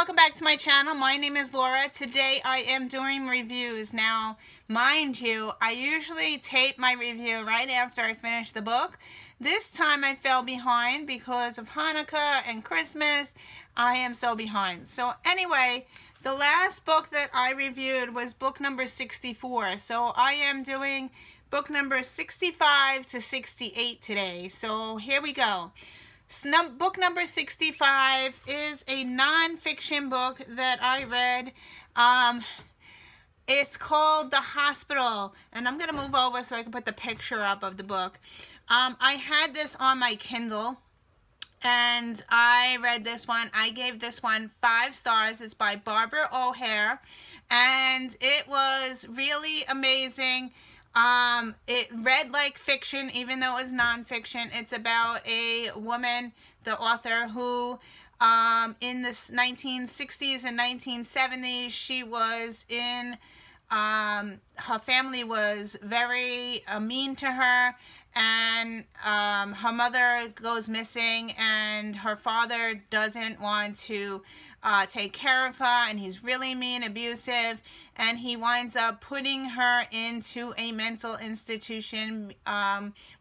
welcome back to my channel. My name is Laura. Today I am doing reviews. Now, mind you, I usually tape my review right after I finish the book. This time I fell behind because of Hanukkah and Christmas. I am so behind. So anyway, the last book that I reviewed was book number 64. So I am doing book number 65 to 68 today. So here we go. Book number 65 is a non-fiction book that I read. It's called The Hospital, and I'm going to move over so I can put the picture up of the book. I had this on my Kindle, and I read this one. I gave this one 5 stars. It's by Barbara O'Hare, and it was really amazing. It read like fiction, even though it was nonfiction. It's about a woman, the author, who in the 1960s and 1970s, she was in, her family was very mean to her, and her mother goes missing, and her father doesn't want to take care of her, and he's really mean, abusive, and he winds up putting her into a mental institution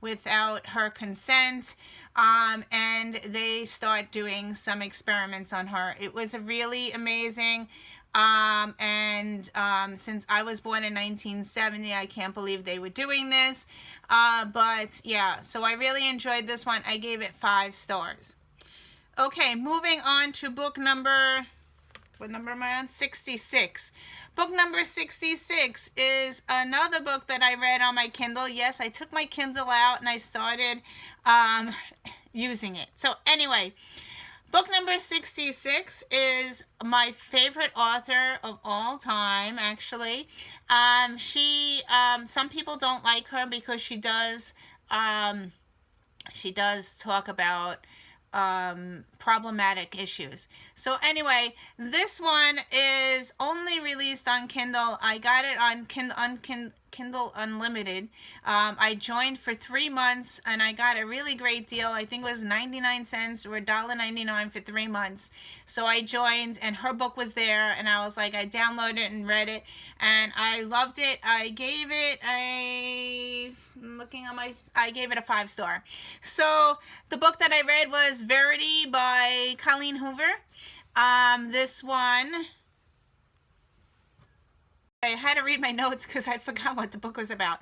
without her consent, and they start doing some experiments on her. It was a really amazing, since I was born in 1970, I can't believe they were doing this, but yeah, so I really enjoyed this one. I gave it 5 stars. Okay, moving on to book number, what number am I on? 66. Book number 66 is another book that I read on my Kindle. Yes, I took my Kindle out and I started using it. So anyway, book number 66 is my favorite author of all time, actually. Some people don't like her because she does talk about problematic issues. So anyway, this one is only released on Kindle. I got it on Kindle Unlimited. I joined for 3 months and I got a really great deal. I think it was 99 cents or $1.99 for 3 months. So I joined and her book was there, and I was like, I downloaded it and read it and I loved it. I gave it I gave it a 5 star. So the book that I read was Verity by Colleen Hoover. This one, I had to read my notes because I forgot what the book was about.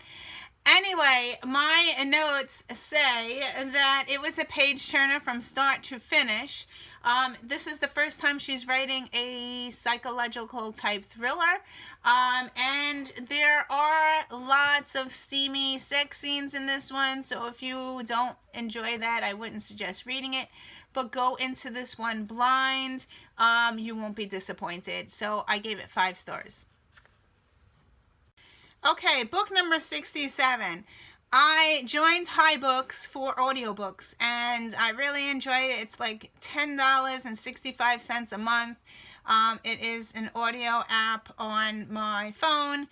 Anyway, my notes say that it was a page turner from start to finish. This is the first time she's writing a psychological type thriller. And there are lots of steamy sex scenes in this one. So if you don't enjoy that, I wouldn't suggest reading it. But go into this one blind. You won't be disappointed. So I gave it 5 stars. Okay, book number 67. I joined HiBooks for audiobooks, and I really enjoyed it. It's like $10.65 a month. It is an audio app on my phone.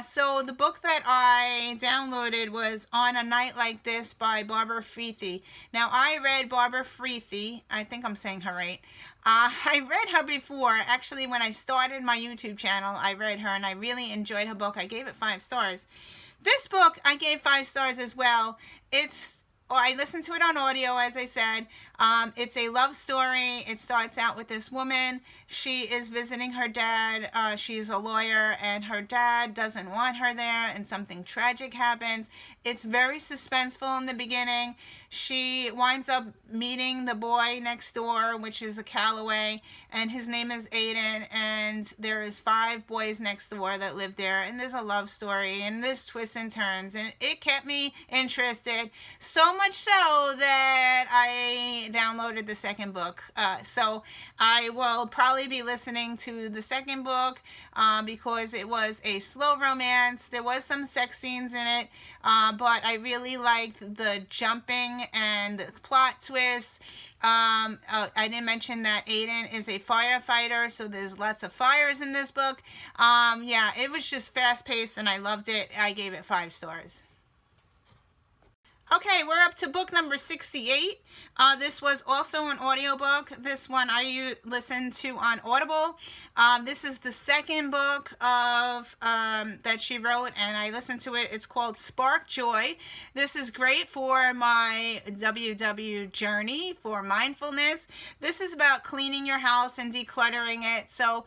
So the book that I downloaded was On a Night Like This by Barbara Freethy. Now, I read Barbara Freethy. I think I'm saying her right. I read her before. Actually, when I started my YouTube channel, I read her, and I really enjoyed her book. I gave it 5 stars. This book, I gave 5 stars as well. I listened to it on audio, as I said. It's a love story. It starts out with this woman. She is visiting her dad. She's a lawyer, and her dad doesn't want her there, and something tragic happens. It's very suspenseful in the beginning. She winds up meeting the boy next door, which is a Calloway, and his name is Aiden, and there is 5 boys next door that live there, and there's a love story, and there's twists and turns, and it kept me interested, so much so that I downloaded the second book. So I will probably be listening to the second book because it was a slow romance. There was some sex scenes in it, but I really liked the jumping and the plot twists. I didn't mention that Aiden is a firefighter, so there's lots of fires in this book. Yeah, it was just fast-paced, and I loved it. I gave it 5 stars. Okay, we're up to book number 68. This was also an audiobook. This one I listened to on Audible. This is the second book of that she wrote, and I listened to it. It's called Spark Joy. This is great for my WW journey for mindfulness. This is about cleaning your house and decluttering it. So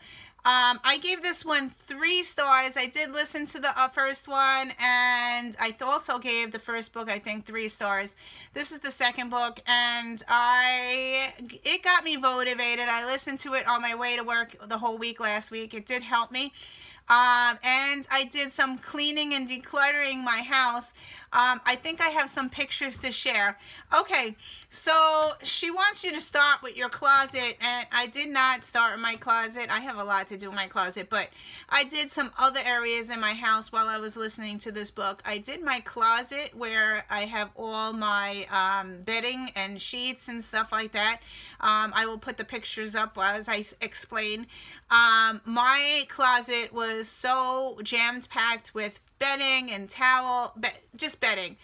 I gave this one 3 stars. I did listen to the first one, and I also gave the first book, I think, 3 stars. This is the second book, and it got me motivated. I listened to it on my way to work the whole week last week. It did help me. And I did some cleaning and decluttering my house. I think I have some pictures to share. Okay, so she wants you to start with your closet, and I did not start in my closet. I have a lot to do in my closet, but I did some other areas in my house while I was listening to this book. I did my closet where I have all my bedding and sheets and stuff like that. I will put the pictures up as I explain. My closet was so jammed packed with bedding and just bedding,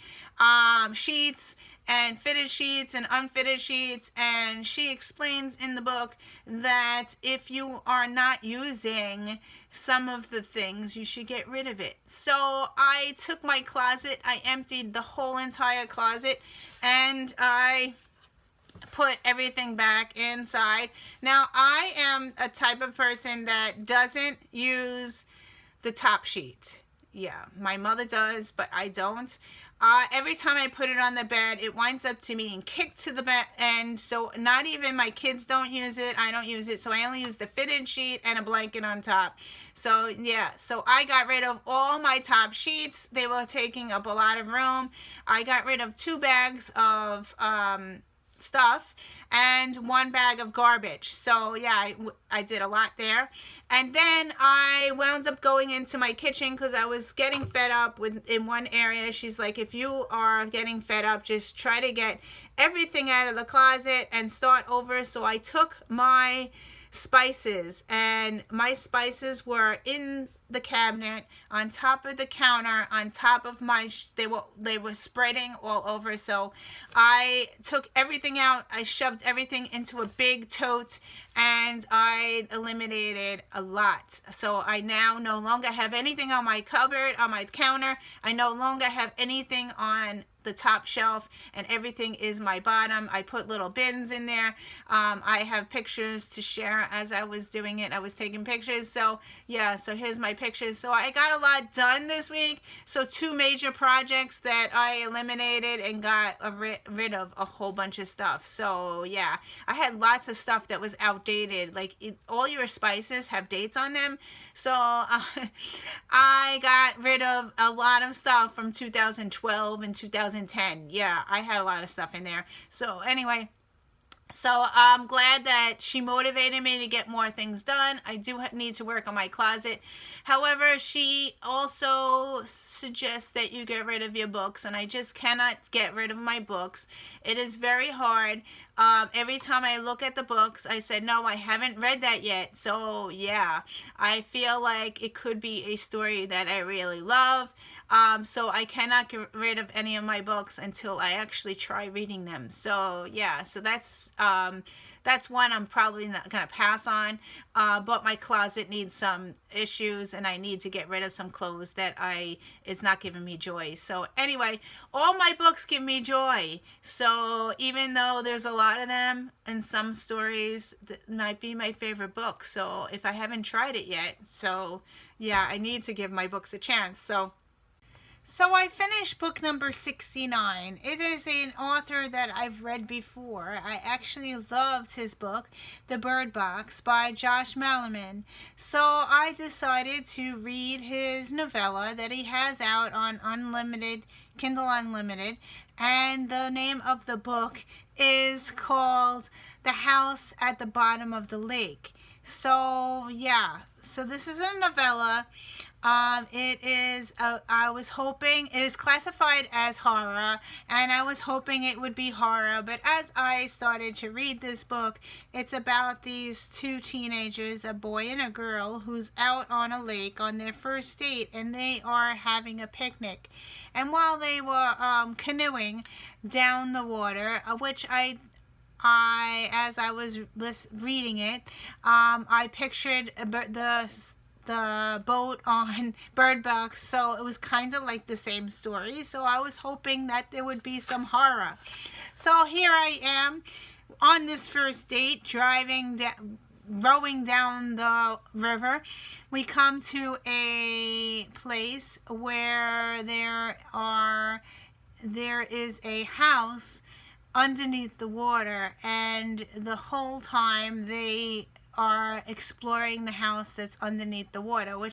sheets and fitted sheets and unfitted sheets. And she explains in the book that if you are not using some of the things, you should get rid of it. So I took my closet, I emptied the whole entire closet, and I put everything back inside. Now, I am a type of person that doesn't use the top sheet. Yeah, my mother does, but I don't. Every time I put it on the bed, it winds up to being kicked to the bed, and so not even my kids don't use it. I don't use it, so I only use the fitted sheet and a blanket on top. So yeah, so I got rid of all my top sheets. They were taking up a lot of room. I got rid of 2 bags of stuff and 1 bag of garbage. So yeah, I did a lot there. And then I wound up going into my kitchen because I was getting fed up with in one area. She's like, if you are getting fed up, just try to get everything out of the closet and start over. So I took my spices, and my spices were in the cabinet, on top of the counter, on top of my they were spreading all over. So I took everything out, I shoved everything into a big tote, and I eliminated a lot. So I now no longer have anything on my cupboard, on my counter. I no longer have anything on the top shelf, and everything is my bottom. I put little bins in there. I have pictures to share as I was doing it. I was taking pictures. So yeah, so here's my pictures. So I got a lot done this week. So 2 major projects that I eliminated and got rid of a whole bunch of stuff. So yeah, I had lots of stuff that was outdated. Like all your spices have dates on them. So I got rid of a lot of stuff from 2012 and 2010. Yeah, I had a lot of stuff in there. So anyway, so I'm glad that she motivated me to get more things done. I do need to work on my closet. However, she also suggests that you get rid of your books, and I just cannot get rid of my books. It is very hard. Every time I look at the books, I said, no, I haven't read that yet. So yeah, I feel like it could be a story that I really love. So I cannot get rid of any of my books until I actually try reading them. So yeah, so that's one I'm probably not going to pass on. But my closet needs some issues, and I need to get rid of some clothes that it's not giving me joy. So anyway, all my books give me joy. So even though there's a lot of them, and some stories that might be my favorite book. So if I haven't tried it yet, so yeah, I need to give my books a chance. So I finished book number 69. It is an author that I've read before. I actually loved his book, The Bird Box by Josh Malerman. So I decided to read his novella that he has out on Kindle Unlimited. And the name of the book is called The House at the Bottom of the Lake. So yeah, so this is a novella. I was hoping, it is classified as horror, and I was hoping it would be horror, but as I started to read this book, it's about these two teenagers, a boy and a girl, who's out on a lake on their first date, and they are having a picnic. And while they were canoeing down the water, which as I was reading it, I pictured the boat on Bird Box, so it was kind of like the same story. So I was hoping that there would be some horror. So here I am on this first date, rowing down the river. We come to a place where there is a house underneath the water, and the whole time they are exploring the house that's underneath the water.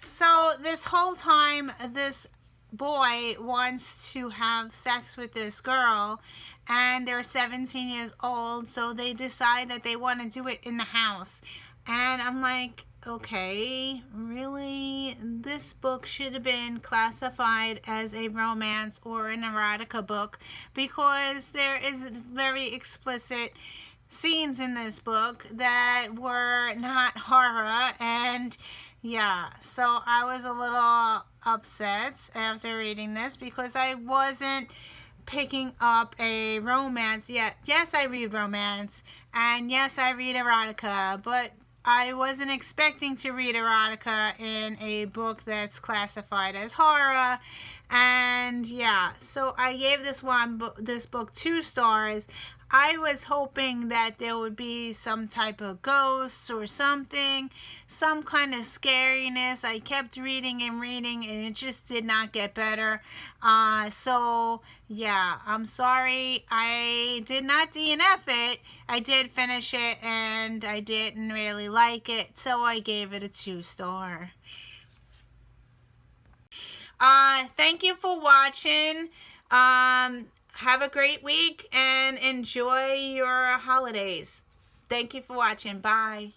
So this whole time, this boy wants to have sex with this girl, and they're 17 years old, so they decide that they want to do it in the house. And I'm like, okay, really? This book should have been classified as a romance or an erotica book, because there is very explicit scenes in this book that were not horror. And yeah, so I was a little upset after reading this, because I wasn't picking up a romance yet. Yes, I read romance, and yes, I read erotica, but I wasn't expecting to read erotica in a book that's classified as horror. And yeah, so I gave this book 2 stars. I was hoping that there would be some type of ghosts or something, some kind of scariness. I kept reading and reading, and it just did not get better. So yeah, I'm sorry. I did not DNF it. I did finish it, and I didn't really like it, so I gave it a 2 star. Thank you for watching. Have a great week and enjoy your holidays. Thank you for watching. Bye.